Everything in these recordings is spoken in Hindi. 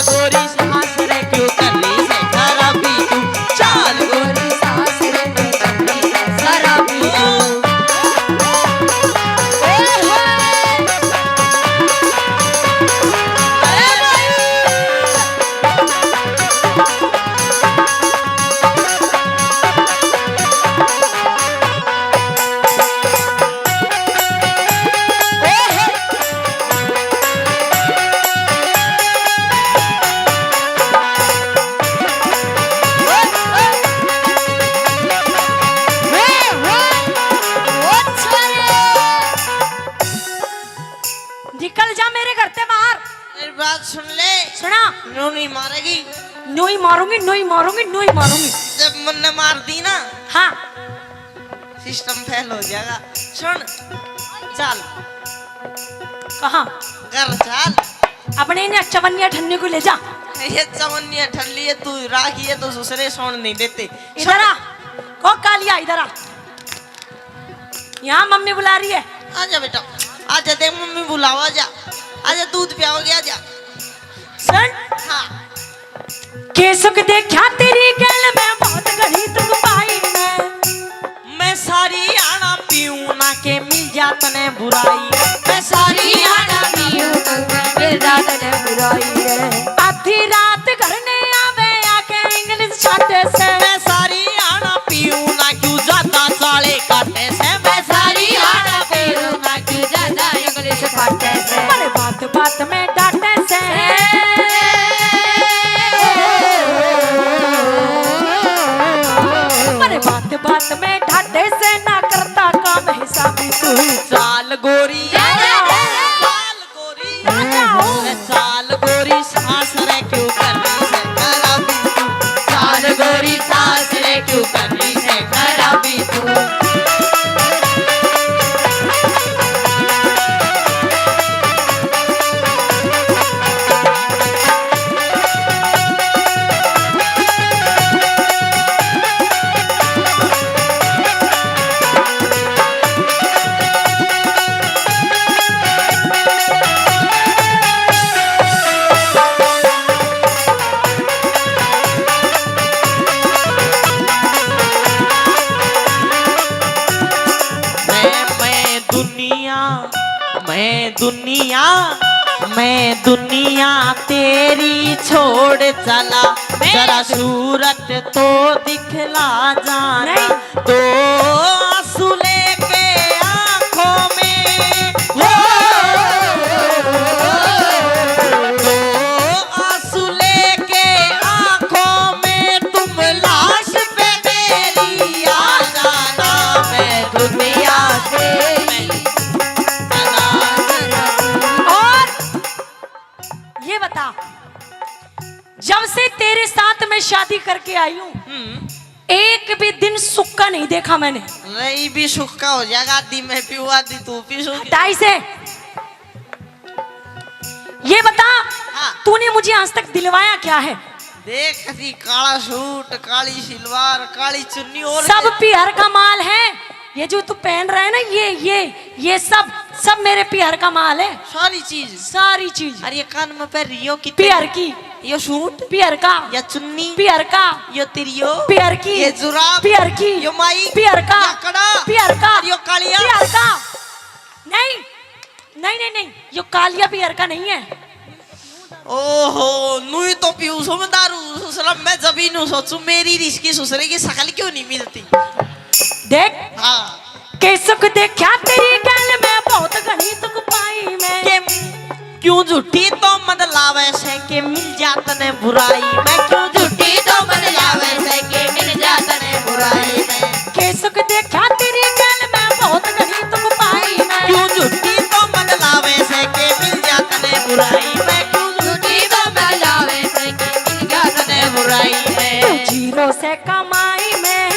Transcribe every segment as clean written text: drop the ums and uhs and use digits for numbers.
गोरी सांस रे क्यों कर रही है खराबी तू, चाल गोरी सांस रे क्यों कर रही है खराबी तू। निकल जा मेरे घर से बाहर। मेरी बात सुन ले। सुना? नो नहीं मारेगी। नोई मारूंगी, नोई मारूंगी, नोई मारूंगी। जब मुन्ने मार दी ना, हाँ सिस्टम फेल हो जाएगा। सुन, चल कहाँ? घर चल। अपने ने चवनिया ठन्ने को ले जा। ये चवनिया ठल्ली है, तू राखी है तो दूसरे सोन नहीं देते। इधर आ, को कालिया इधर आ। यहाँ मम्मी बुला रही है। आजा बेटा, आजा, देख मम्मी बुलावा, जा आजा, दूध पियाओगे, आजा। सुन, हाँ। के सुख देखा तेरी गैल में बहुत घड़ी तुक पाई मैं सारी आना पीऊं ना के मिल जात ने बुराई, मैं सारी आना पीऊं मिल जात ने बुराई। आधी रात घर ने आवे आके इंग्लिश छाटे से, मैं सारी आना पीऊं ना क्यों जाता साले काटे से, मैं सारी आना पीऊं ना क्यों जाता इंग्लिश काटे से। बड़े बात बात में डांटे से, बड़े बात बात में डांटे से ना करता काम हिसाबी तू। चाल गोरी, चाल गोरी, चाल गोरी सांस रे क्यों कर रही है खराबी तू, चाल गोरी सांस रे क्यों कर रही है खराबी तू। मैं दुनिया तेरी छोड़ चला, जरा सूरत तो दिखला जाना, तो आंसू लेके आंखों में, हो तो आंसू लेके आंखों में तुम लाश पे मेरी आ जाना, मैं दुनिया तेरी। ये बता, जब से तेरे साथ मैं शादी करके आई हूँ एक भी दिन सुक्का नहीं देखा मैंने। नहीं भी सुक्का हो जाएगा, आधी मैं पीऊँ आधी तू पी। ढाई से ये बता, हाँ। तूने मुझे आज तक दिलवाया क्या है? देख सी, काला सूट, काली सलवार, काली चुन्नी, और सब पियर का माल है। ये जो तू पहन रहा है ना, ये सब मेरे पियर का माल है। सारी चीज। अरे ये कान में पहन रही हो कि पियर की, ये सूट पियर का, या चुन्नी पियर का, यो तिरियो पियर की, ये जुराब पियर की, यो माई पियर का, या कड़ा पियर का, यो कालिया पियर का। नहीं नहीं नहीं नहीं, यो कालिया पियर का नहीं है। ओहो, नुई तो पीऊ सो मैं दारू ससुरा, मैं जबी नु सोचू मेरी रिश्की ससुरे की शकल क्यों नहीं मिलती। देख, हाँ, के सुख देखा तेरी गैल में बहुत घड़ी तुक पाई मैं, के क्यों झूठी तो मन लावे से के मिल जात ने बुराई, मैं क्यों झूठी तो मन लावे से के मिल जात ने बुराई, मैं के सुख देखा तेरी गैल में बहुत घड़ी तुक पाई मैं, क्यों झूठी तो मन लावे से के मिल जात ने बुराई, मैं क्यों झूठी तो मन लावे से के मिल जात ने बुराई, मैं जीरो से कमाई में,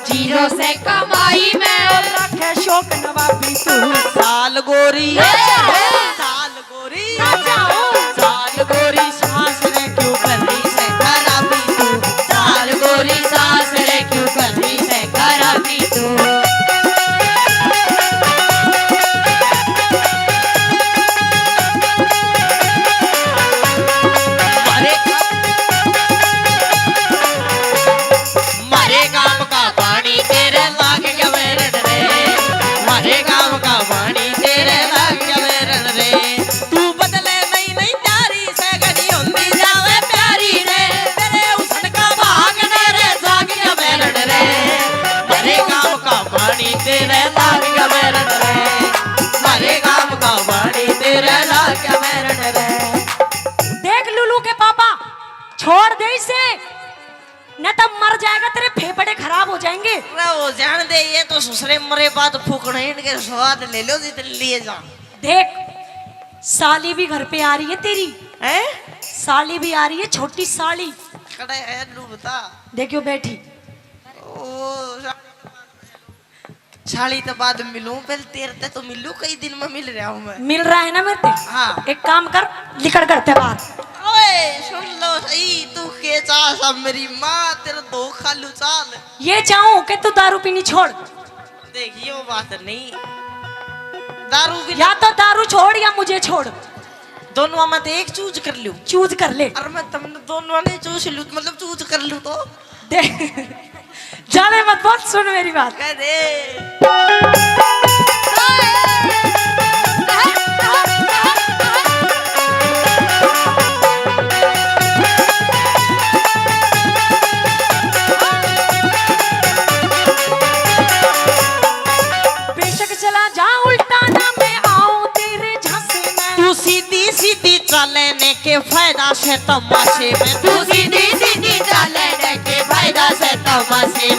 जीरो से कमाई में, और रखे शौक नवाबी तू। साल गोरी, साल गोरी, साल गोरी सांस रे क्यों कर रही है खराबी तू, साल गोरी सांस रे क्यों कर रही है खराबी तू। न तब मर जाएगा, तेरे फेफड़े खराब हो जाएंगे। वो जान दे, ये तो ससुरे मरे बाद फूकने इनके स्वाद ले लो जितने लिए जा। देख साली भी घर पे आ रही है तेरी, हैं? साली भी आ रही है, छोटी साली। कड़े है लू बता। देखियो बैठी। ओ साली तो बाद मिलूं, पहले तेरे ते तो मिलूं, कई दिन में मिल रहा हूं मैं। मिल रहा है ना मेरे से? हाँ। एक काम कर, निकल करते बाहर। ओए सुन लो सही, तू के चाह सब मेरी माँ तेरा दो खालू चाल। ये चाहूं कि तू दारू पीनी छोड़। देखियो बात नहीं, दारू भी या तो दारू छोड़ या मुझे छोड़, दोनों में तो एक चूज कर लूं। चूज कर ले। अरे मैं तुमने दोनों ने चूज लूं, मतलब चूज कर लूं तो देख जाने मत बोल, सुन मेरी बात। कह दे। बेशक चला जा उल्टा ना मैं आऊं तेरे झांसे में। तू सीधी सीधी चलने के फायदा से तमाशे में, तू सीधी सीधी चलने के फायदा से तमाशे